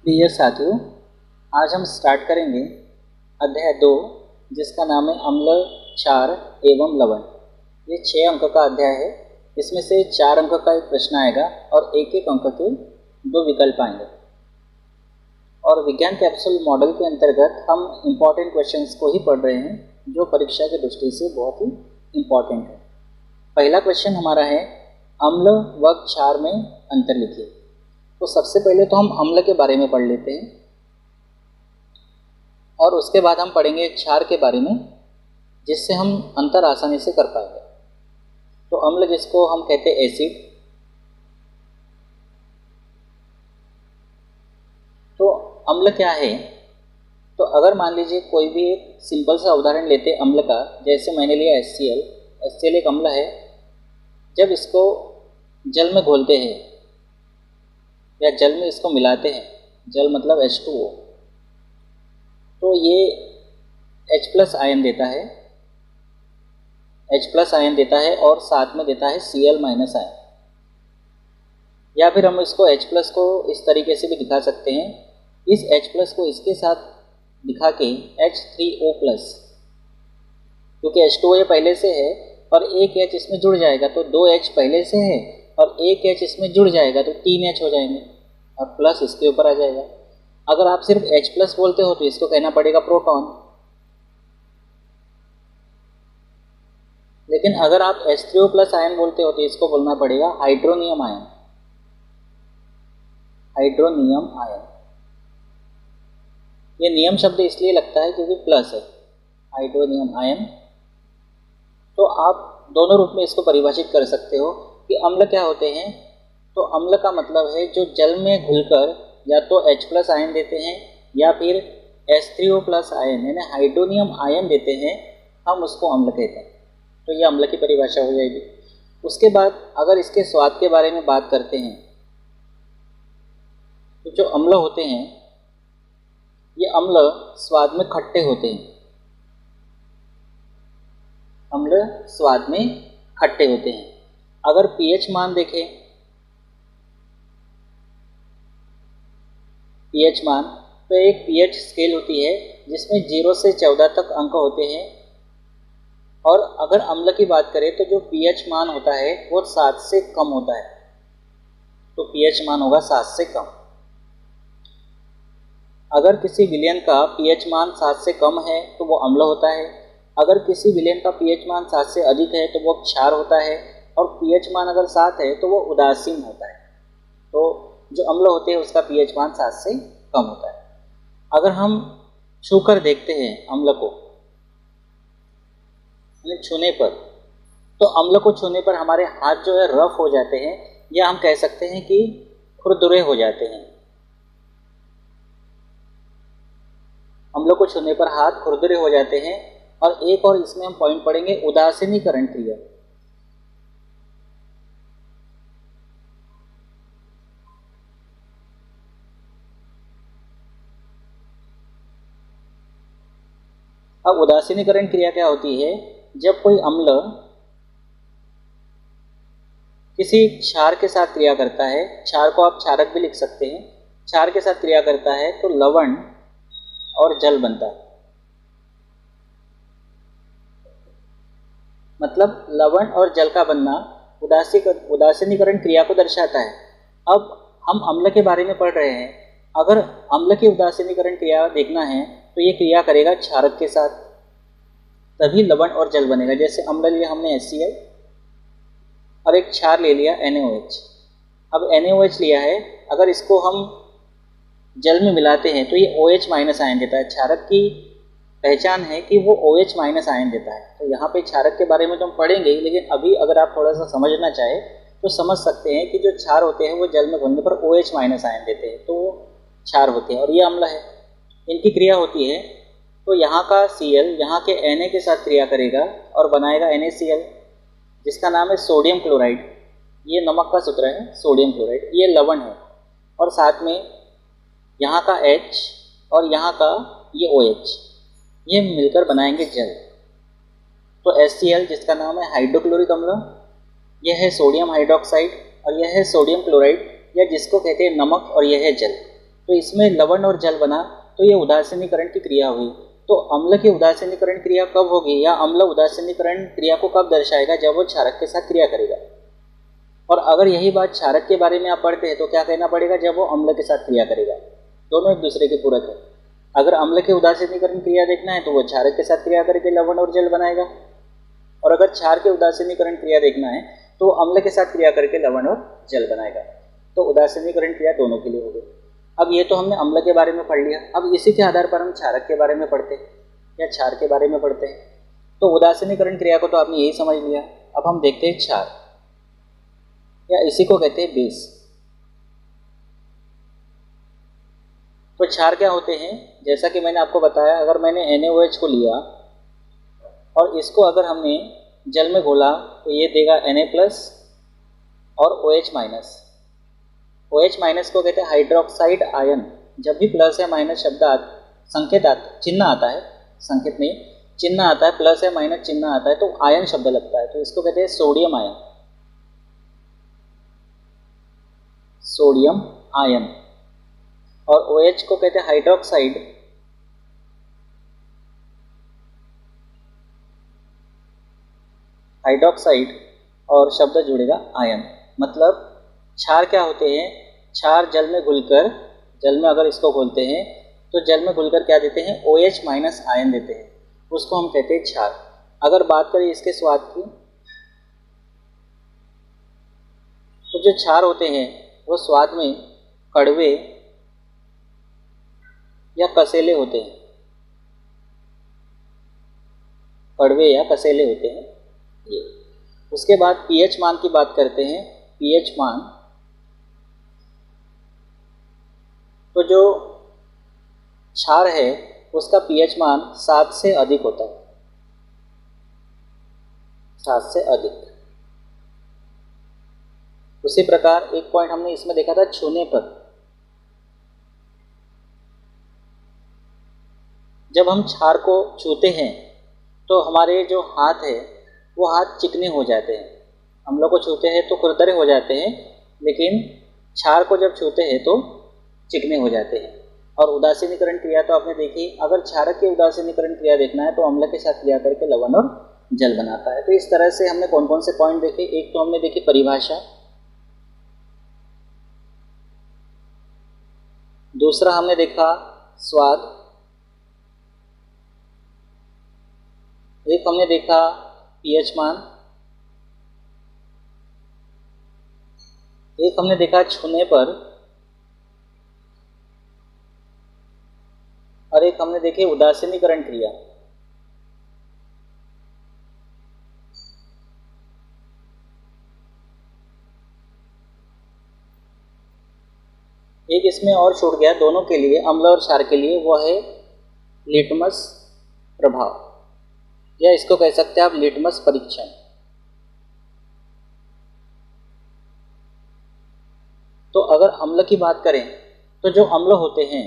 प्रिय साथियों, आज हम स्टार्ट करेंगे अध्याय 2 जिसका नाम है अम्ल, क्षार एवं लवण। ये 6 अंक का अध्याय है। इसमें से 4 अंक का एक प्रश्न आएगा और एक एक अंक के 2 विकल्प आएंगे। और विज्ञान कैप्सूल मॉडल के अंतर्गत हम इम्पॉर्टेंट क्वेश्चंस को ही पढ़ रहे हैं जो परीक्षा की दृष्टि से बहुत ही इम्पॉर्टेंट है। पहला क्वेश्चन हमारा है, अम्ल व क्षार में अंतर लिखिए। तो सबसे पहले तो हम अम्ल के बारे में पढ़ लेते हैं और उसके बाद हम पढ़ेंगे क्षार के बारे में, जिससे हम अंतर आसानी से कर पाएंगे। तो अम्ल जिसको हम कहते हैं एसिड, तो अम्ल क्या है? तो अगर मान लीजिए कोई भी एक सिंपल सा उदाहरण लेते हैं अम्ल का, जैसे मैंने लिया HCl। HCl एक अम्ल है। जब इसको जल में घोलते हैं या जल में इसको मिलाते हैं, जल मतलब H2O, तो ये H+ आयन देता है, H+ आयन देता है और साथ में देता है Cl- आयन। या फिर हम इसको H+ को इस तरीके से भी दिखा सकते हैं, इस H+ को इसके साथ दिखा के H3O+, क्योंकि H2O ये पहले से है और एक H इसमें जुड़ जाएगा तो 2 H पहले से है और एक H इसमें जुड़ जाएगा तो 3 H हो जाएंगे और प्लस इसके ऊपर आ जाएगा। अगर आप सिर्फ H+ बोलते हो तो इसको कहना पड़ेगा प्रोटॉन, लेकिन अगर आप H3O+ आयन बोलते हो तो इसको बोलना पड़ेगा हाइड्रोनियम आयन। हाइड्रोनियम आयन, ये नियम शब्द इसलिए लगता है क्योंकि प्लस है, हाइड्रोनियम आयन। तो आप दोनों रूप में इसको परिभाषित कर सकते हो कि अम्ल क्या होते हैं। तो अम्ल का मतलब है जो जल में घुलकर या तो H+ आयन देते हैं या फिर H3O+ आयन यानी हाइड्रोनियम आयन देते हैं, हम उसको अम्ल कहते हैं। तो ये अम्ल की परिभाषा हो जाएगी। उसके बाद अगर इसके स्वाद के बारे में बात करते हैं, तो जो अम्ल होते हैं ये अम्ल स्वाद में खट्टे होते हैं। अम्ल स्वाद में खट्टे होते हैं। अगर pH मान देखें, pH मान, तो एक pH स्केल होती है जिसमें 0 से 14 तक अंक होते हैं। और अगर अम्ल की बात करें तो जो pH मान होता है वो 7 से कम होता है। तो pH मान होगा 7 से कम। अगर किसी विलयन का pH मान 7 से कम है तो वो अम्ल होता है। अगर किसी विलयन का pH मान 7 से अधिक है तो वो क्षार होता है। और pH मान अगर 7 है तो वो उदासीन होता है। तो जो अम्ल होते हैं उसका pH मान 7 से कम होता है। अगर हम छूकर देखते हैं अम्ल को, छूने पर, तो अम्ल को छूने पर हमारे हाथ जो है रफ हो जाते हैं, या हम कह सकते हैं कि खुरदुरे हो जाते हैं। अम्ल को छूने पर हाथ खुरदुरे हो जाते हैं। और एक और इसमें हम पॉइंट पढ़ेंगे, उदासीनीकरण क्रिया। अब उदासीनीकरण क्रिया क्या होती है? जब कोई अम्ल किसी क्षार के साथ क्रिया करता है, क्षार को आप क्षारक भी लिख सकते हैं, क्षार के साथ क्रिया करता है तो लवण और जल बनता है। मतलब लवण और जल का बनना उदासीनीकरण क्रिया को दर्शाता है। अब हम अम्ल के बारे में पढ़ रहे हैं। अगर अम्ल की उदासीनीकरण क्रिया देखना है तो ये क्रिया करेगा क्षारक के साथ, तभी लवण और जल बनेगा। जैसे अम्ल लिया हमने HCl और एक क्षार ले लिया NaOH। अब NaOH लिया है, अगर इसको हम जल में मिलाते हैं तो ये OH- आयन देता है। क्षारक की पहचान है कि वो OH- आयन देता है। तो यहाँ पे क्षारक के बारे में तो हम पढ़ेंगे, लेकिन अभी अगर आप थोड़ा सा समझना चाहे तो समझ सकते हैं कि जो क्षार होते हैं वो जल में घुलने पर OH- आयन देते हैं, तो वो क्षार होते हैं और ये अम्ल है। इनकी क्रिया होती है तो यहाँ का Cl यहाँ के Na के साथ क्रिया करेगा और बनाएगा NaCl, जिसका नाम है सोडियम क्लोराइड। ये नमक का सूत्र है, सोडियम क्लोराइड। ये लवण है और साथ में यहाँ का H और यहाँ का ये OH, ये मिलकर बनाएंगे जल। तो HCl जिसका नाम है हाइड्रोक्लोरिक अम्ल, यह है सोडियम हाइड्रोक्साइड और यह है सोडियम क्लोराइड, या जिसको कहते हैं नमक, और यह है जल। तो इसमें लवण और जल बना, तो ये उदासीनीकरण की क्रिया हुई। तो अम्ल की उदासीनीकरण क्रिया कब होगी, या अम्ल उदासीनीकरण क्रिया को कब दर्शाएगा, जब वो क्षारक के साथ क्रिया करेगा। और अगर यही बात क्षारक के बारे में आप पढ़ते हैं तो क्या कहना पड़ेगा, जब वो अम्ल के साथ क्रिया करेगा। दोनों एक दूसरे के पूरक है। अगर अम्ल के उदासीनीकरण क्रिया देखना है तो वो क्षारक के साथ क्रिया करके लवण और जल बनाएगा, और अगर क्षार के उदासीनीकरण क्रिया देखना है तो अम्ल के साथ क्रिया करके लवण और जल बनाएगा। तो उदासीनीकरण क्रिया दोनों के लिए होगी। अब ये तो हमने अम्ल के बारे में पढ़ लिया। अब इसी के आधार पर हम क्षारक के बारे में पढ़ते हैं या क्षार के बारे में पढ़ते हैं। तो उदासीनीकरण क्रिया को तो आपने यही समझ लिया। अब हम देखते हैं क्षार, या इसी को कहते हैं बेस। तो क्षार क्या होते हैं, जैसा कि मैंने आपको बताया, अगर मैंने NaOH को लिया और इसको अगर हमने जल में घोला तो ये देगा Na+ और OH-। OH- को कहते हैं हाइड्रोक्साइड आयन। जब भी प्लस या माइनस शब्द संकेत चिन्ह आता है, संकेत नहीं चिन्ह आता है, प्लस या माइनस चिन्ह आता है तो आयन शब्द लगता है, तो इसको कहते हैं सोडियम आयन। Sodium ion. और OH को कहते हैं हाइड्रोक्साइड। हाइड्रोक्साइड और शब्द जुड़ेगा आयन। मतलब क्षार क्या होते हैं, क्षार जल में घुलकर, जल में अगर इसको घोलते हैं तो जल में घुलकर क्या देते हैं, OH- आयन देते हैं, उसको हम कहते हैं क्षार। अगर बात करें इसके स्वाद की, तो जो क्षार होते हैं वो स्वाद में कड़वे या कसेले होते हैं, कड़वे या कसेले होते हैं ये। उसके बाद pH मान की बात करते हैं। pH मान, तो जो क्षार है उसका pH मान 7 से अधिक होता है, 7 से अधिक। उसी प्रकार एक पॉइंट हमने इसमें देखा था, छूने पर। जब हम क्षार को छूते हैं तो हमारे जो हाथ है वो हाथ चिकने हो जाते हैं। हम लोग को छूते हैं तो खुरदरे हो जाते हैं, लेकिन क्षार को जब छूते हैं तो चिकने हो जाते हैं। और उदासीनीकरण क्रिया तो आपने देखी। अगर क्षारक की उदासीनीकरण क्रिया देखना है तो अम्ल के साथ क्रिया करके लवण और जल बनाता है। तो इस तरह से हमने कौन कौन से पॉइंट देखे, एक तो हमने देखी परिभाषा, दूसरा हमने देखा स्वाद, एक हमने देखा pH मान, एक हमने देखा छूने पर, और एक हमने देखी उदासीनीकरण क्रिया। एक इसमें और छूट गया दोनों के लिए, अम्ल और क्षार के लिए, वो है लिटमस प्रभाव, या इसको कह सकते हैं आप लिटमस परीक्षण। तो अगर अम्ल की बात करें तो जो अम्ल होते हैं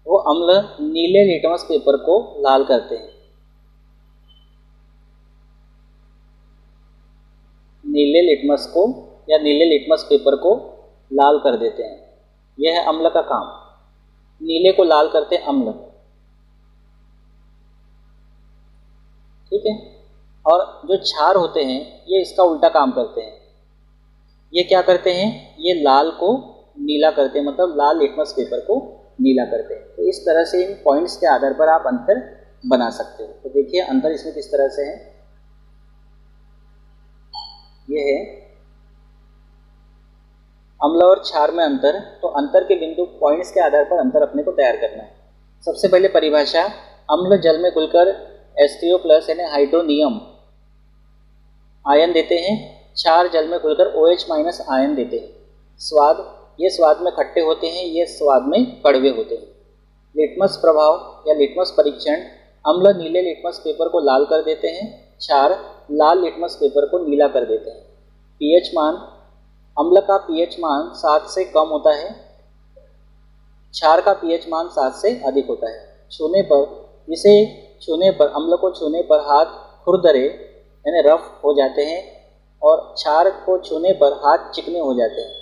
वो अम्ल नीले लिटमस पेपर को लाल करते हैं। नीले लिटमस को या नीले लिटमस पेपर को लाल कर देते हैं, यह है अम्ल का काम। नीले को लाल करते अम्ल, ठीक है। और जो क्षार होते हैं ये इसका उल्टा काम करते हैं। ये क्या करते हैं, ये लाल को नीला करते हैं, मतलब लाल लिटमस पेपर को नीला करते हैं। तो इस तरह से इन पॉइंट्स के आधार पर आप अंतर बना सकते हो। तो देखिए अंतर इसमें किस तरह से है, ये है अम्ल और क्षार में अंतर। तो अंतर के बिंदु पॉइंट्स के आधार पर अंतर अपने को तैयार करना है। सबसे पहले परिभाषा, अम्ल जल में घुलकर H3O+ यानी हाइड्रोनियम आयन देते हैं, क्षार जल में घुलकर OH- आयन देते हैं। स्वाद, ये स्वाद में खट्टे होते हैं, ये स्वाद में कड़वे होते हैं। लिटमस प्रभाव या लिटमस परीक्षण, अम्ल नीले लिटमस पेपर को लाल कर देते हैं, क्षार लाल लिटमस पेपर को नीला कर देते हैं। pH मान, अम्ल का pH मान 7 से कम होता है, क्षार का pH मान 7 से अधिक होता है। छूने पर, इसे छूने पर, अम्ल को छूने पर हाथ खुरदरे यानी रफ हो जाते हैं, और क्षार को छूने पर हाथ चिकने हो जाते हैं।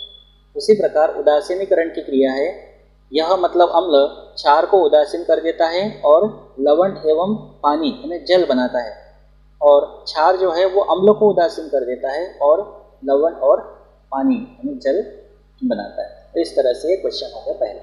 उसी प्रकार उदासीनीकरण की क्रिया है, यह मतलब अम्ल क्षार को उदासीन कर देता है और लवण एवं पानी यानी जल बनाता है, और क्षार जो है वो अम्ल को उदासीन कर देता है और लवण और पानी यानी जल बनाता है। तो इस तरह से क्वेश्चन हो गया पहला।